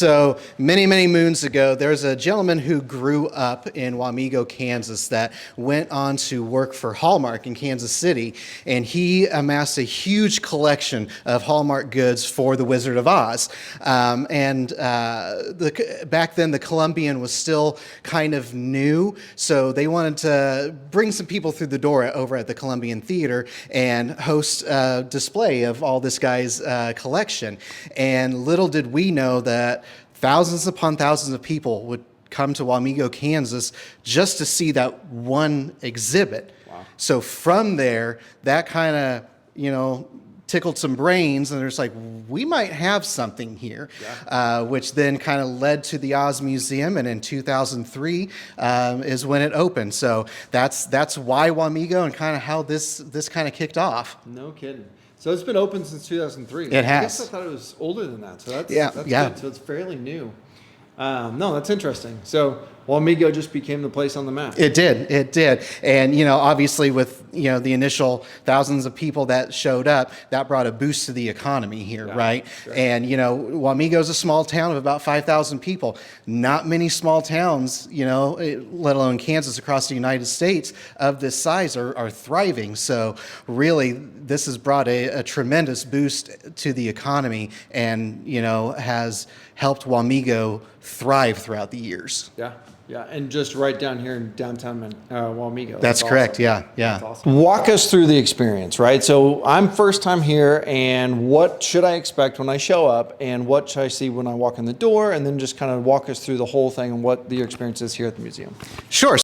So many moons ago, there's a gentleman who grew up in Wamego, Kansas, that went on to work for Hallmark in Kansas City, and he amassed a huge collection of Hallmark goods for The Wizard of Oz. Back then, the Columbian was still kind of new, so they wanted to bring some people through the door over at the Columbian Theater and host a display of all this guy's collection. And little did we know that thousands upon thousands of people would come to Wamego, Kansas just to see that one exhibit. Wow. So from there, that kind of, tickled some brains, and there's like, we might have something here, which then kind of led to the Oz Museum, and in 2003 is when it opened. So that's why Wamego and kind of how this kind of kicked off. No kidding. So it's been open since 2003. It has. I guess I thought it was older than that. So that's good. So it's fairly new. No, that's interesting. So Wamego just became the place on the map. It did. And, obviously with, the initial thousands of people that showed up, that brought a boost to the economy here, right? Sure. And, Wamego is a small town of about 5,000 people. Not many small towns, let alone Kansas, across the United States of this size are thriving. So really, this has brought a tremendous boost to the economy and, has helped Wamego thrive throughout the years. Yeah, and just right down here in downtown Wamego. That's correct, awesome. yeah. That's awesome. Walk us through the experience, right? So I'm first time here, and what should I expect when I show up, and what should I see when I walk in the door, and then just kind of walk us through the whole thing and what the experience is here at the museum. Sure.